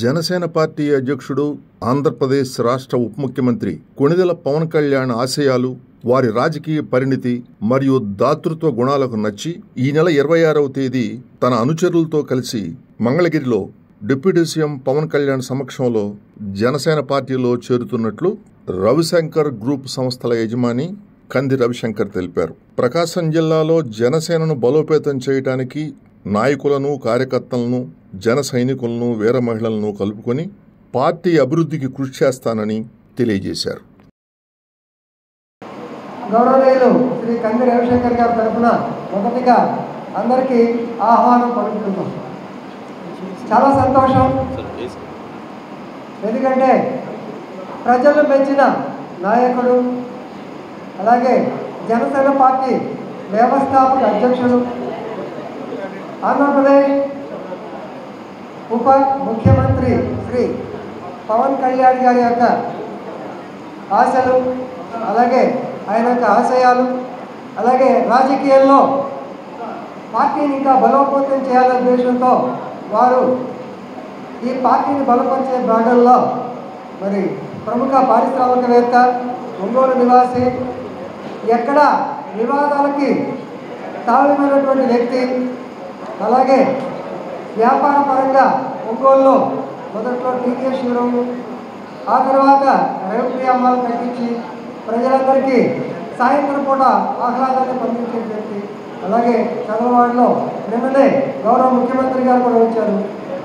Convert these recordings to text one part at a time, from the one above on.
Janasena party అధ్యక్షుడు ఆంధ్రప్రదేశ్ రాష్ట్ర ఉప ముఖ్యమంత్రి కొణిదెల పవన్ కళ్యాణ్ ఆశయాలు, వారి రాజకీయ పరిణితి మరియు దాతృత్వ గుణాలకు నచ్చి ఈ నెల 26వ తేదీ తన అనుచరులతో కలిసి మంగళగిరిలో డిప్యూటీ సీఎం పవన్ కళ్యాణ్ సమక్షంలో జనసేన పార్టీలో చేరుతున్నట్లు రవిశంకర్ గ్రూప్ సంస్థల యజమాని కంది రవిశంకర్ తెలిపారు. ప్రకాశం జిల్లాలో జనసేనను బలోపేతం చేయడానికి నాయకులను, కార్యకర్తలను, జన సైనికులను, వీర మహిళలను కలుపుకొని పార్టీ అభివృద్ధికి కృషి చేస్తానని తెలియజేశారు. గౌరవనీయులు శ్రీ కంది రవిశంకర్ గారి తరఫున మొదటిగా అందరికీ ఆహ్వానం పలుకుతున్నాం. చాలా సంతోషం. ఎందుకంటే ప్రజలు మెచ్చిన నాయకుడు, అలాగే జనసేన పార్టీ వ్యవస్థాపక అధ్యక్షుడు, ఆంధ్రప్రదేశ్ ఉప ముఖ్యమంత్రి శ్రీ పవన్ కళ్యాణ్ గారి యొక్క ఆశలు, అలాగే ఆయన యొక్క ఆశయాలు, అలాగే రాజకీయాల్లో పార్టీని ఇంకా బలోపేతం చేయాలనే ఉద్దేశంతో వారు ఈ పార్టీని బలపరిచే భాగంలో మరి ప్రముఖ పారిశ్రామికవేత్త, ఒంగోలు నివాసి, ఎక్కడ వివాదాలకి తావిమైనటువంటి వ్యక్తి, అలాగే వ్యాపార పరంగా ఒంగోలులో మొదట్లో టీవీఎస్ షోరూమ్, ఆ తర్వాత రెవెన్యూ అమ్మాలు కట్టించి ప్రజలందరికీ సాయంత్రం పూట ఆహ్లాదాన్ని పంపించే వ్యక్తి, అలాగే చంద్రబాబులో నిన్ననే గౌరవ ముఖ్యమంత్రి గారు కూడా వచ్చారు.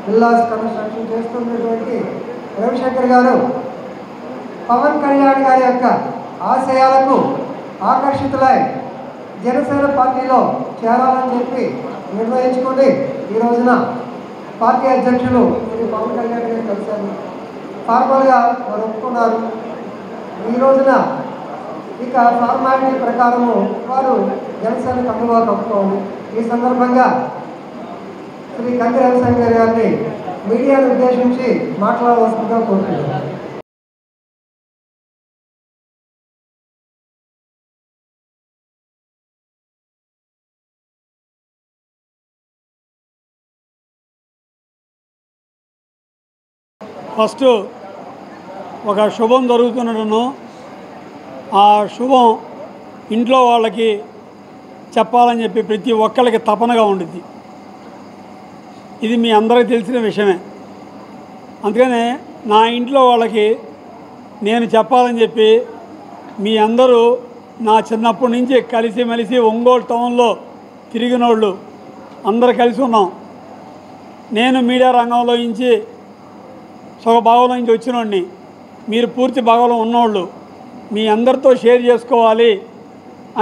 విల్లాస్ కన్స్ట్రక్షన్ చేస్తున్నటువంటి రవిశంకర్ గారు పవన్ కళ్యాణ్ గారి యొక్క ఆశయాలకు ఆకర్షితులై జనసేన పార్టీలో చేరాలని చెప్పి నిర్ణయించుకొని ఈ రోజున పార్టీ అధ్యక్షులు శ్రీ పవన్ కళ్యాణ్ గారు కలిశారు. ఫార్మల్గా వారు ఒప్పుకున్నారు. ఈ రోజున ఇక ఫార్మాలిటీ ప్రకారము వారు జనసేన కండువా కప్పుకోవాలి. ఈ సందర్భంగా శ్రీ కంది రవిశంకర్ గారిని మీడియాను ఉద్దేశించి మాట్లాడవలసిందిగా కోరుతున్నాను. ఫస్ట్ ఒక శుభం జరుగుతున్నట్టును, ఆ శుభం ఇంట్లో వాళ్ళకి చెప్పాలని చెప్పి ప్రతి ఒక్కరికి తపనగా ఉండిద్ది. ఇది మీ అందరికీ తెలిసిన విషయమే. అందుకనే నా ఇంట్లో వాళ్ళకి నేను చెప్పాలని చెప్పి మీ అందరూ నా చిన్నప్పటి నుంచి కలిసిమెలిసి ఒంగోలు టౌన్లో తిరిగిన వాళ్ళు అందరూ కలిసి ఉన్నాం. నేను మీడియా రంగంలో నుంచి సగ భాగంలో నుంచి వచ్చినోడిని, మీరు పూర్తి భాగంలో ఉన్నోళ్ళు. మీ అందరితో షేర్ చేసుకోవాలి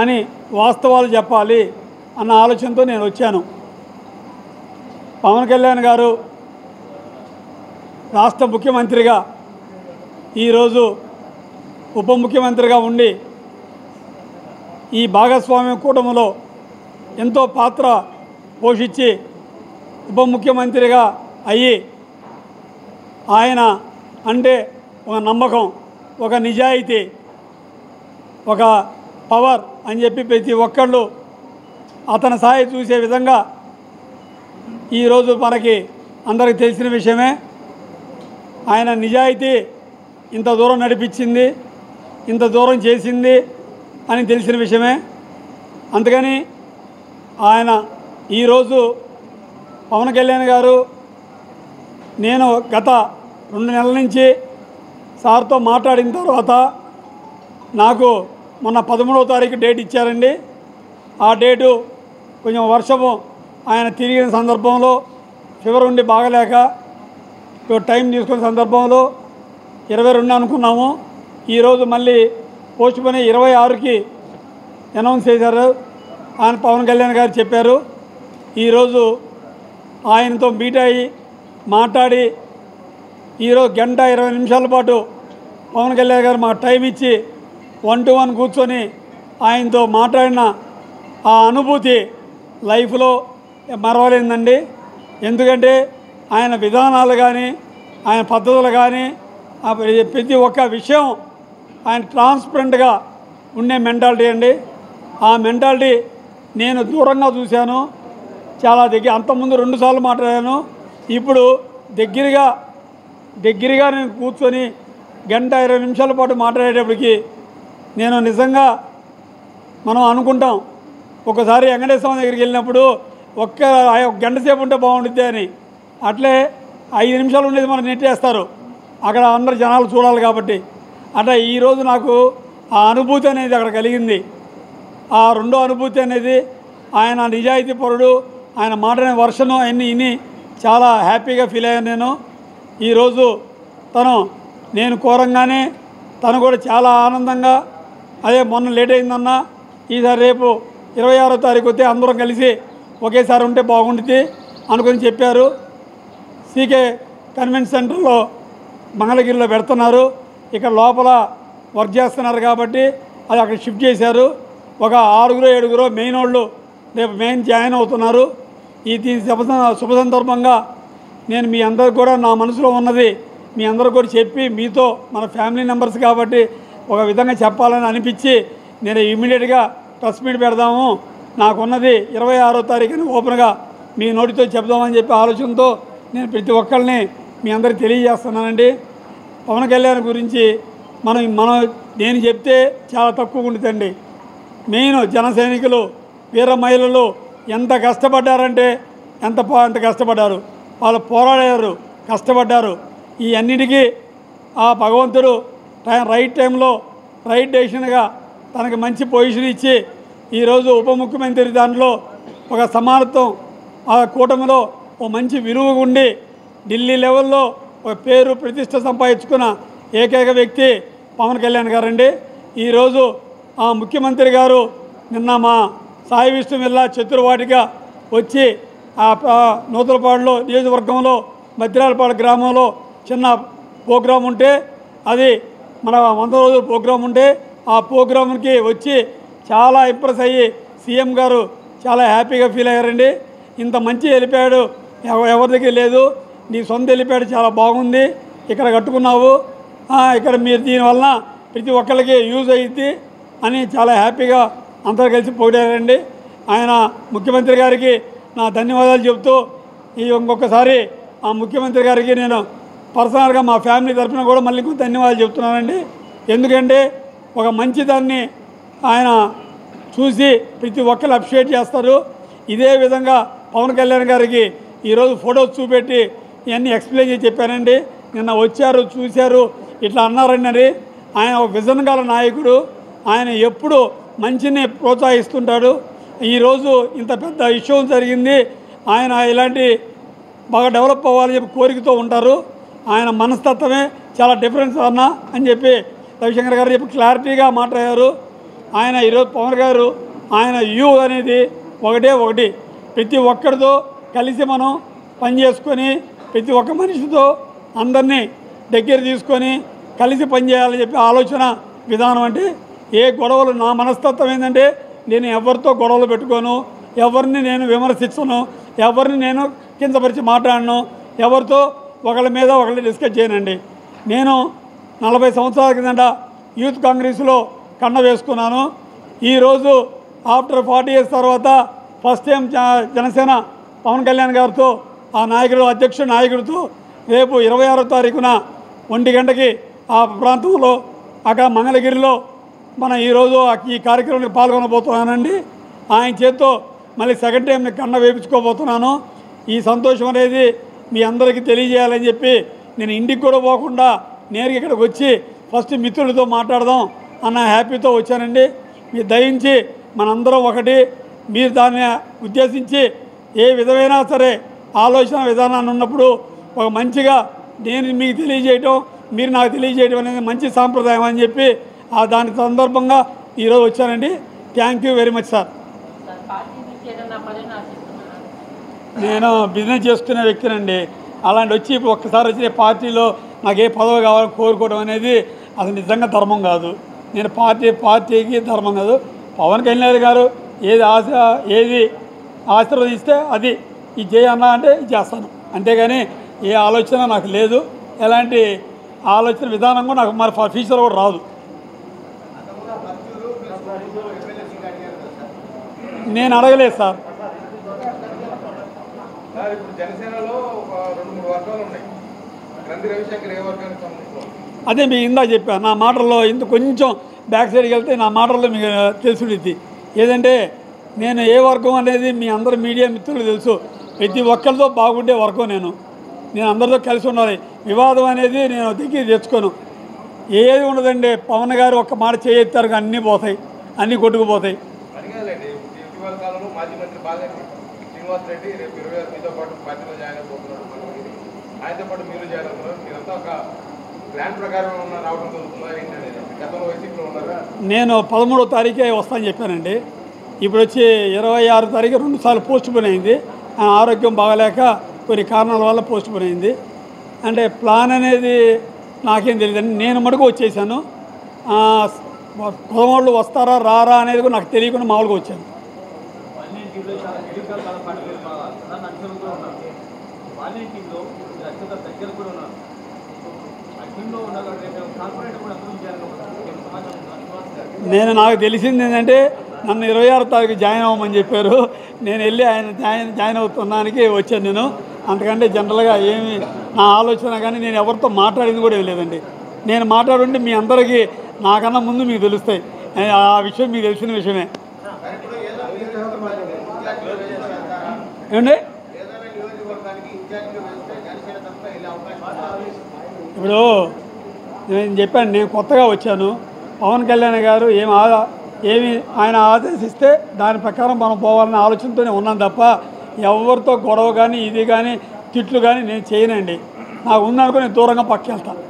అని, వాస్తవాలు చెప్పాలి అన్న ఆలోచనతో నేను వచ్చాను. పవన్ కళ్యాణ్ గారు రాష్ట్ర ముఖ్యమంత్రిగా, ఈరోజు ఉప ముఖ్యమంత్రిగా ఉండి ఈ భాగస్వామ్య కూటమిలో ఎంతో పాత్ర పోషించి ఉప ముఖ్యమంత్రిగా అయ్యి ఆయన అంటే ఒక నమ్మకం, ఒక నిజాయితీ, ఒక పవర్ అని చెప్పి ప్రతి ఒక్కళ్ళు అతని స్థాయి చూసే విధంగా ఈరోజు మనకి అందరికీ తెలిసిన విషయమే. ఆయన నిజాయితీ ఇంత దూరం నడిపించింది, ఇంత దూరం చేసింది అని తెలిసిన విషయమే. అందుకని ఆయన ఈరోజు పవన్ కళ్యాణ్ గారు, నేను గత 2 నెలల నుంచి సార్తో మాట్లాడిన తర్వాత నాకు మొన్న 13వ తారీఖు డేట్ ఇచ్చారండి. ఆ డేటు కొంచెం వర్షము ఆయన తిరిగిన సందర్భంలో ఫీవర్ ఉండి బాగలేక టైం తీసుకున్న సందర్భంలో 22 అనుకున్నాము. ఈరోజు మళ్ళీ పోస్ట్ పోన్ 26కి అనౌన్స్ చేశారు. ఆయన పవన్ కళ్యాణ్ గారు చెప్పారు. ఈరోజు ఆయనతో మీట్ అయ్యి మాట్లాడి ఈరోజు 1 గంట 20 నిమిషాల పాటు పవన్ కళ్యాణ్ గారు మాకు టైం ఇచ్చి 1-to-1 కూర్చొని ఆయనతో మాట్లాడిన ఆ అనుభూతి లైఫ్లో మరవలేదండి. ఎందుకంటే ఆయన విధానాలు కానీ, ఆయన పద్ధతులు కానీ, ప్రతి ఒక్క విషయం ఆయన ట్రాన్స్పరెంట్గా ఉండే మెంటాలిటీ అండి. ఆ మెంటాలిటీ నేను దూరంగా చూశాను. చాలా దగ్గర, అంతకుముందు 2 సార్లు మాట్లాడాను. ఇప్పుడు దగ్గరగా దగ్గరగా నేను కూర్చొని గంట 20 నిమిషాల పాటు మాట్లాడేటప్పటికి నేను నిజంగా మనం అనుకుంటాం ఒకసారి వెంకటేశ్వర దగ్గరికి వెళ్ళినప్పుడు ఒక్క గంట సేపు ఉంటే బాగుంటుంది అని, అట్లే 5 నిమిషాలు ఉండేది మనం నెట్టేస్తారు అక్కడ అందరు జనాలు చూడాలి కాబట్టి. అట్లా ఈరోజు నాకు ఆ అనుభూతి అనేది అక్కడ కలిగింది. ఆ రెండో అనుభూతి అనేది ఆయన నిజాయితీ పరుడు, ఆయన మాట్లాడిన వర్షను అన్నీ విని చాలా హ్యాపీగా ఫీల్ అయ్యాను నేను. ఈరోజు నేను కోరంగానే తను కూడా చాలా ఆనందంగా, అదే మొన్న లేట్ అయిందన్నా ఈసారి రేపు 26వ తారీఖు వస్తే అందరం కలిసి ఒకేసారి ఉంటే బాగుంటుంది అనుకుని చెప్పారు. సీకే కన్వెన్షన్ సెంటర్లో మంగళగిరిలో పెడుతున్నారు, ఇక్కడ లోపల వర్క్ చేస్తున్నారు కాబట్టి అది అక్కడ షిఫ్ట్ చేశారు. ఒక 6-7 మెయిన్ వాళ్ళు రేపు మెయిన్ జాయిన్ అవుతున్నారు. ఈ శుభ సందర్భంగా నేను మీ అందరికి కూడా నా మనసులో ఉన్నది మీ అందరికి కూడా చెప్పి, మీతో మన ఫ్యామిలీ మెంబర్స్ కాబట్టి ఒక విధంగా చెప్పాలని అనిపించి నేను ఇమ్మీడియట్గా ప్రెస్ మీట్ పెడదాము, నాకున్నది 26వ తారీఖుని ఓపెన్గా మీ నోటితో చెప్దామని చెప్పి ఆలోచనతో నేను ప్రతి ఒక్కరిని మీ అందరికి తెలియజేస్తున్నానండి. పవన్ కళ్యాణ్ గురించి నేను చెప్తే చాలా తక్కువ ఉంటుందండి. మెయిన్ జన సైనికులు, వీర మహిళలు ఎంత కష్టపడ్డారంటే ఎంత కష్టపడ్డారు, వాళ్ళు పోరాడారు, కష్టపడ్డారు. ఈ అన్నిటికీ ఆ భగవంతుడు రైట్ టైంలో రైట్ డెసిషన్గా తనకి మంచి పొజిషన్ ఇచ్చి ఈరోజు ఉప ముఖ్యమంత్రి దాంట్లో ఒక సమానత్వం, ఆ కూటమిలో ఒక మంచి విలువ ఉండి ఢిల్లీ లెవెల్లో ఒక పేరు ప్రతిష్ట సంపాదించుకున్న ఏకైక వ్యక్తి పవన్ కళ్యాణ్ గారండి. ఈరోజు ఆ ముఖ్యమంత్రి గారు నిన్న మా సాయి విష్ణు మిల్లా చతుర్వాటిగా వచ్చి ఆ నూతలపాడులో నియోజకవర్గంలో మద్దిరాలపాడు గ్రామంలో చిన్న ప్రోగ్రాం ఉంటే, అది మన 100 రోజుల ప్రోగ్రాం ఉంటే ఆ ప్రోగ్రాంకి వచ్చి చాలా ఇంప్రెస్ అయ్యి సీఎం గారు చాలా హ్యాపీగా ఫీల్ అయ్యారండి. ఇంత మంచి హెలిప్యాడ్ ఎవరి దగ్గర లేదు, నీ సొంత హెలిప్యాడ్ చాలా బాగుంది, ఇక్కడ కట్టుకున్నావు, ఇక్కడ మీరు దీనివలన ప్రతి ఒక్కరికి యూజ్ అయ్యిద్ది అని చాలా హ్యాపీగా అందరూ కలిసి పొగిడారండి. ఆయన ముఖ్యమంత్రి గారికి నా ధన్యవాదాలు చెబుతూ ఇంకొకసారి ఆ ముఖ్యమంత్రి గారికి నేను పర్సనల్గా మా ఫ్యామిలీ తరఫున కూడా మళ్ళీ ఇంకో ధన్యవాదాలు చెప్తున్నానండి. ఎందుకంటే ఒక మంచిదాన్ని ఆయన చూసి ప్రతి ఒక్కరు అప్రిషియేట్ చేస్తారు. ఇదే విధంగా పవన్ కళ్యాణ్ గారికి ఈరోజు ఫొటోస్ చూపెట్టి ఇవన్నీ ఎక్స్ప్లెయిన్ చేసి చెప్పానండి. నిన్న వచ్చారు, చూశారు, ఇట్లా అన్నారండి. ఆయన ఒక విజన్ గల నాయకుడు, ఆయన ఎప్పుడు మంచిని ప్రోత్సహిస్తుంటాడు. ఈరోజు ఇంత పెద్ద ఇష్యూ జరిగింది, ఆయన ఇలాంటి బాగా డెవలప్ అవ్వాలని చెప్పి కోరికతో ఉంటారు. ఆయన మనస్తత్వమే చాలా డిఫరెన్స్ అన్న అని చెప్పి రవిశంకర్ గారు చెప్పి క్లారిటీగా మాట్లాడారు. ఆయన ఈరోజు పవన్ గారు ఆయన అనేది ఒకటి, ప్రతి ఒక్కరితో కలిసి మనం పనిచేసుకొని ప్రతి ఒక్క మనిషితో అందరినీ దగ్గర తీసుకొని కలిసి పనిచేయాలని చెప్పి ఆలోచన విధానం. అంటే ఏ గొడవలు, నా మనస్తత్వం ఏంటంటే నేను ఎవరితో గొడవలు పెట్టుకోను, ఎవరిని నేను విమర్శించను, ఎవరిని నేను కిందపరిచి మాట్లాడను, ఎవరితో ఒకళ్ళ మీద ఒకళ్ళు డిస్కస్ చేయనండి. నేను 40 సంవత్సరాల కిందట యూత్ కాంగ్రెస్లో కండ వేసుకున్నాను. ఈరోజు ఆఫ్టర్ 40 years తర్వాత ఫస్ట్ టైం జనసేన పవన్ కళ్యాణ్ గారితో ఆ అధ్యక్ష నాయకుడితో రేపు 26వ తారీఖున 1 గంటకి ఆ ప్రాంతంలో అక్కడ మంగళగిరిలో మన ఈరోజు ఈ కార్యక్రమానికి పాల్గొనబోతున్నానండి. ఆయన చేత్తో మళ్ళీ సెకండ్ టైం కండ వేయించుకోబోతున్నాను. ఈ సంతోషం అనేది మీ అందరికీ తెలియజేయాలని చెప్పి నేను ఇంటికి కూడా పోకుండా నేరుగా ఇక్కడికి వచ్చి ఫస్ట్ మిత్రులతో మాట్లాడదాం అన్న హ్యాపీతో వచ్చానండి. మీరు దయించి మనందరం ఒకటి, మీరు దాన్ని ఉద్దేశించి ఏ విధమైనా సరే ఆలోచన విధానాన్ని ఉన్నప్పుడు ఒక మంచిగా నేను మీకు తెలియజేయటం, మీరు నాకు తెలియజేయడం అనేది మంచి సాంప్రదాయం అని చెప్పి దాని సందర్భంగా ఈరోజు వచ్చానండి. Thank you very much sir. నేను బిజినెస్ చేసుకునే వ్యక్తినండి. అలాంటి వచ్చి ఇప్పుడు ఒక్కసారి వచ్చి పార్టీలో నాకు ఏ పదవి కావాలని కోరుకోవడం అనేది అసలు నిజంగా ధర్మం కాదు. నేను పార్టీకి ధర్మం కాదు. పవన్ కళ్యాణ్ గారు ఏది ఆశీర్వదిస్తే అది ఇది చేయన్నా అంటే ఇది చేస్తాను, అంతేగాని ఏ ఆలోచన నాకు లేదు. ఎలాంటి ఆలోచన విధానం కూడా నాకు మరి ఫ్యూచర్ కూడా రాదు. నేను అడగలేదు సార్. ఇప్పుడు జనసేనలో 2-3 వర్గాలు ఉన్నాయి. అదే మీకు ఇందా చెప్పాను, నా మాటల్లో ఇంత కొంచెం బ్యాక్ సైడ్కి వెళ్తే నా మాటల్లో మీకు తెలుసుడిద్ది. ఏదంటే నేను ఏ వర్గం అనేది మీ అందరు మీడియా మిత్రులు తెలుసు. ప్రతి ఒక్కరితో బాగుండే వర్గం నేను అందరితో కలిసి ఉండాలి. వివాదం అనేది నేను దగ్గర తెచ్చుకోను. ఏది ఉండదండి. పవన్ గారు ఒక్క మాట చేయెత్తారు, అన్నీ పోతాయి, అన్నీ కొట్టుకుపోతాయి. నేను 13వ తారీఖే వస్తానని చెప్పానండి. ఇప్పుడు వచ్చి 26వ తారీఖు 2 సార్లు పోస్ట్ పోన్ అయింది. ఆరోగ్యం బాగలేక కొన్ని కారణాల వల్ల పోస్ట్ పోన్ అయింది. అంటే ప్లాన్ అనేది నాకేం తెలియదండి. నేను మటుకు వచ్చేసాను. కుదవాళ్ళు వస్తారా రారా అనేది కూడా నాకు తెలియకుండా మామూలుగా వచ్చాను. నాకు తెలిసింది ఏంటంటే నన్ను 26వ తారీఖు జాయిన్ అవ్వమని చెప్పారు. నేను వెళ్ళి ఆయన జాయిన్ అవుతున్నానికి వచ్చాను నేను. అంతకంటే జనరల్గా ఏమి నా ఆలోచన కానీ నేను ఎవరితో మాట్లాడింది కూడా ఏం లేదండి. నేను మాట్లాడుంటే మీ అందరికీ నాకన్నా ముందు మీకు తెలుస్తాయి. ఆ విషయం మీకు తెలిసిన విషయమే. ఏమండి ఇప్పుడు నేను చెప్పాను, నేను కొత్తగా వచ్చాను. పవన్ కళ్యాణ్ గారు ఏమి ఆయన ఆదేశిస్తే దాని ప్రకారం మనం పోవాలనే ఆలోచనతోనే ఉన్నాను తప్ప ఎవరితో గొడవ కానీ ఇది కానీ తిట్లు కానీ నేను చేయనండి. నాకు ఉందనుకో నేను దూరంగా పక్కకెళ్తాను.